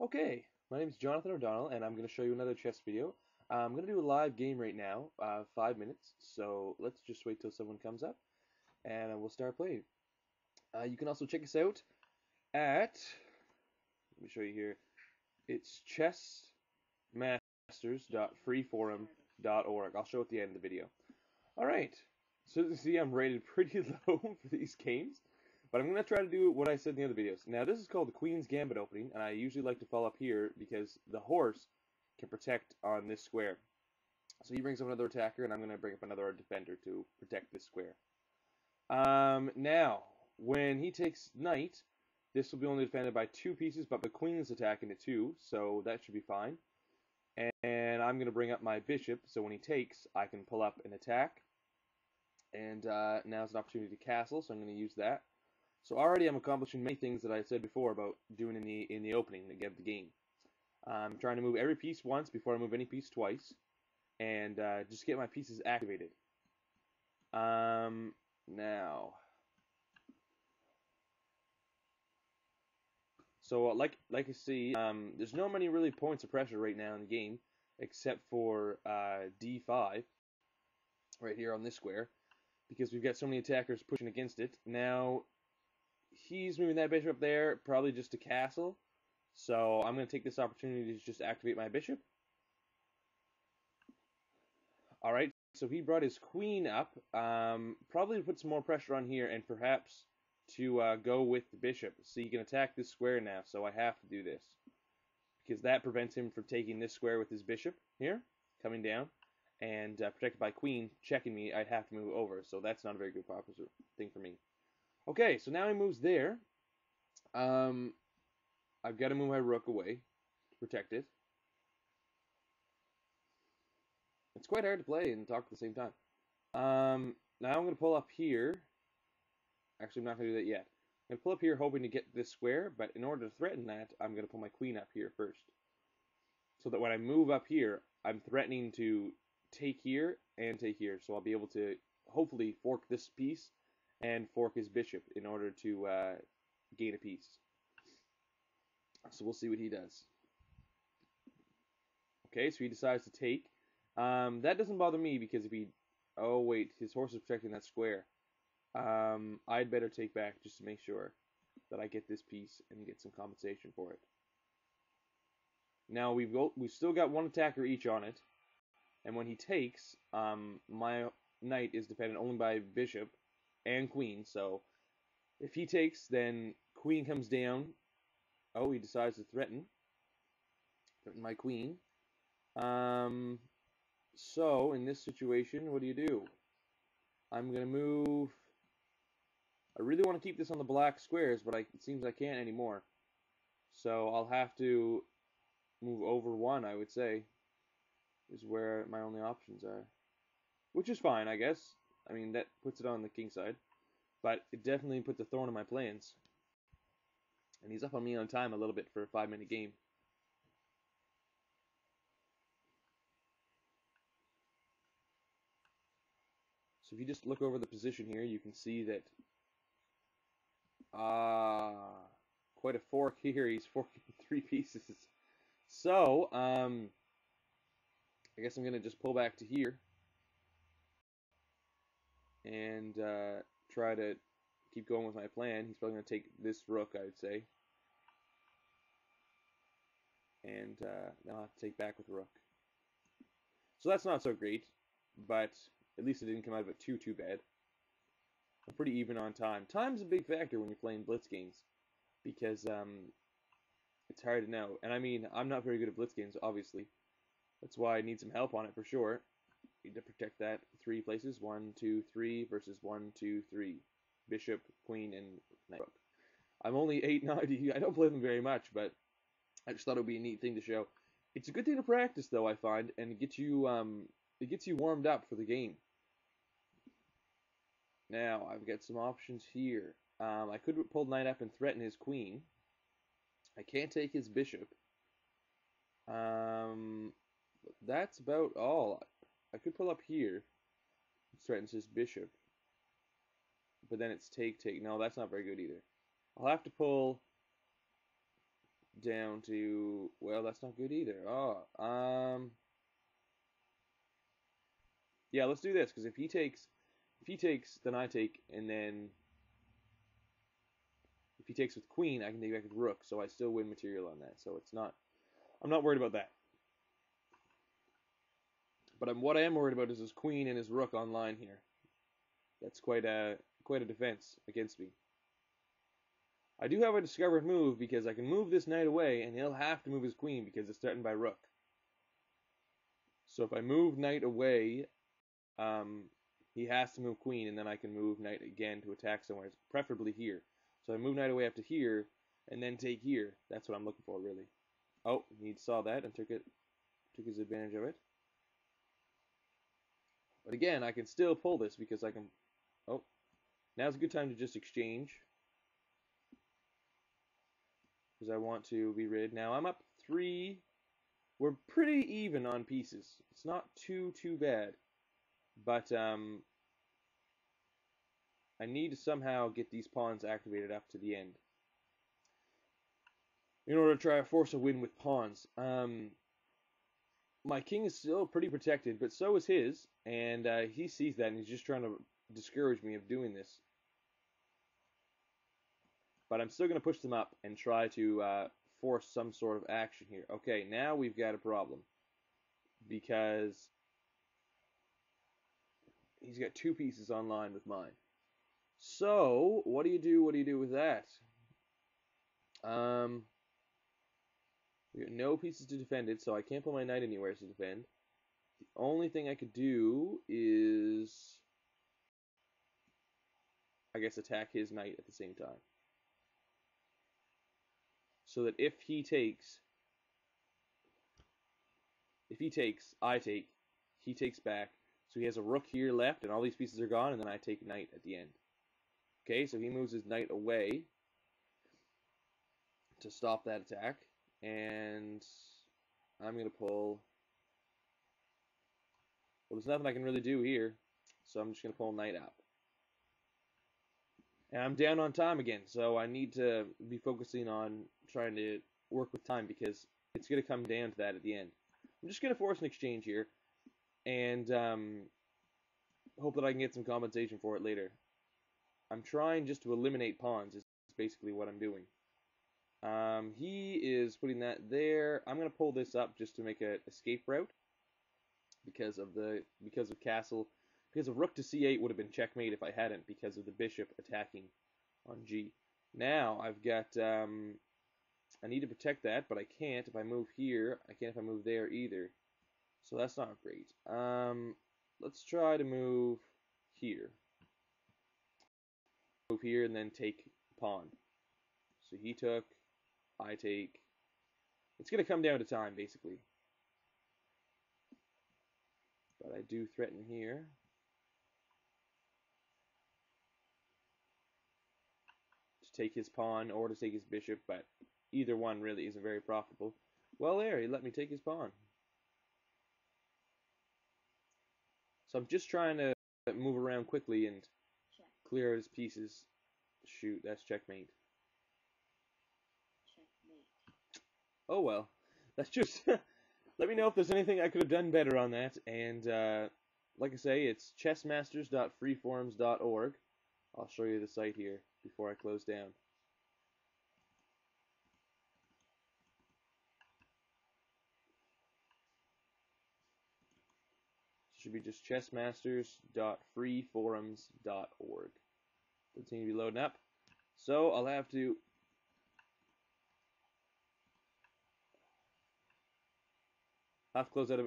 Okay, my name is J-ODonnell, and I'm going to show you another chess video. I'm going to do a live game right now, 5 minutes, so let's just wait till someone comes up, and we'll start playing. You can also check us out at, let me show you here, it's chessmasters.freeforum.org. I'll show it at the end of the video. Alright, so as you can see, I'm rated pretty low for these games. But I'm going to try to do what I said in the other videos. Now, this is called the Queen's Gambit opening, and I usually like to follow up here because the horse can protect on this square. So he brings up another attacker, and I'm going to bring up another defender to protect this square. Now, when he takes knight, this will be only defended by 2 pieces, but the queen is attacking it too, so that should be fine. And I'm going to bring up my bishop, so when he takes, I can pull up an attack. And now's an opportunity to castle, so I'm going to use that. So already I'm accomplishing many things that I said before about doing in the opening to get the game. I'm trying to move every piece once before I move any piece twice, and just get my pieces activated. Now, so like you see, there's no many really points of pressure right now in the game, except for d5 right here on this square, because we've got so many attackers pushing against it. Now, he's moving that bishop up there, probably just to castle. So I'm going to take this opportunity to just activate my bishop. Alright, so he brought his queen up, probably to put some more pressure on here and perhaps to go with the bishop. So he can attack this square now, so I have to do this. Because that prevents him from taking this square with his bishop here, coming down, and protected by queen, checking me, I'd have to move over. So that's not a very good thing for me. Okay, so now he moves there. I've got to move my rook away to protect it. It's quite hard to play and talk at the same time. Now I'm going to pull up here. Actually, I'm not going to do that yet. I'm going to pull up here hoping to get this square, but in order to threaten that, I'm going to pull my queen up here first. So that when I move up here, I'm threatening to take here and take here. So I'll be able to hopefully fork this piece and fork his bishop in order to gain a piece. So we'll see what he does. Okay, so he decides to take. That doesn't bother me because if he... Oh, wait, his horse is protecting that square. I'd better take back just to make sure that I get this piece and get some compensation for it. Now, we've still got one attacker each on it. And when he takes, my knight is defended only by bishop and queen. So if he takes, then queen comes down. Oh, he decides to threaten my queen. So in this situation, what do? I'm going to move. I really want to keep this on the black squares, but it seems I can't anymore. So I'll have to move over one, I would say, is where my only options are. Which is fine, I guess. I mean, that puts it on the king side. But it definitely puts a thorn in my plans. And he's up on me on time a little bit for a 5-minute game. So if you just look over the position here, you can see that quite a fork here. He's forking 3 pieces. So, I guess I'm going to just pull back to here and try to keep going with my plan. He's probably going to take this rook, I would say. And now I'll have to take back with the rook. So that's not so great, but at least it didn't come out of it too bad. I'm pretty even on time. Time's a big factor when you're playing blitz games because it's hard to know. And I mean, I'm not very good at blitz games, obviously. That's why I need some help on it for sure. Need to protect that 3 places. 1, 2, 3 versus 1, 2, 3. Bishop, queen, and knight. I'm only 890. I don't play them very much, but I just thought it would be a neat thing to show. It's a good thing to practice, though, I find, and it gets you warmed up for the game. Now, I've got some options here. I could pull knight up and threaten his queen. I can't take his bishop. That's about all. I could pull up here. It threatens his bishop. But then it's take. No, that's not very good either. I'll have to pull down to, well, that's not good either. Yeah, let's do this, because if he takes, then I take, and then if he takes with queen, I can take back with rook, so I still win material on that. So it's not, I'm not worried about that. But what I am worried about is his queen and his rook online here. That's quite a defense against me. I do have a discovered move because I can move this knight away, and he'll have to move his queen because it's threatened by rook. So if I move knight away, he has to move queen, and then I can move knight again to attack somewhere, preferably here. So I move knight away up to here, and then take here. That's what I'm looking for, really. Oh, he saw that and took his advantage of it. But again, I can still pull this because I can... Oh, now's a good time to just exchange. Because I want to be rid. Now I'm up 3. We're pretty even on pieces. It's not too bad. But I need to somehow get these pawns activated up to the end in order to try to force a win with pawns. My king is still pretty protected, but so is his, and he sees that, and he's just trying to discourage me of doing this. But I'm still going to push them up and try to force some sort of action here. Okay, now we've got a problem, because he's got 2 pieces online with mine. So, what do you do? What do you do with that? We got no pieces to defend it, so I can't put my knight anywhere to defend. The only thing I could do is, I guess, attack his knight at the same time. So that if he takes, I take, he takes back. So he has a rook here left, and all these pieces are gone, and then I take knight at the end. Okay, so he moves his knight away to stop that attack, and I'm going to pull. Well, there's nothing I can really do here, so I'm just going to pull knight out. And I'm down on time again, so I need to be focusing on trying to work with time, because it's going to come down to that at the end. I'm just going to force an exchange here, and hope that I can get some compensation for it later. I'm trying just to eliminate pawns, is basically what I'm doing. He is putting that there. I'm going to pull this up just to make an escape route, because of castle. Because of rook to c8 would have been checkmate if I hadn't, because of the bishop attacking on g. Now I've got, I need to protect that, but I can't if I move here. I can't if I move there either. So that's not great. Let's try to move here. Move here and then take pawn. So he took, I take. It's going to come down to time, basically. But I do threaten here. To take his pawn or to take his bishop, but either one really isn't very profitable. Well, there, he let me take his pawn. So I'm just trying to move around quickly and clear his pieces. Shoot, that's checkmate. Oh well, that's just. Let me know if there's anything I could have done better on that. And like I say, it's chessmasters.freeforums.org. I'll show you the site here before I close down. It should be just chessmasters.freeforums.org. Doesn't seem to be loading up. So I'll have to close out of it.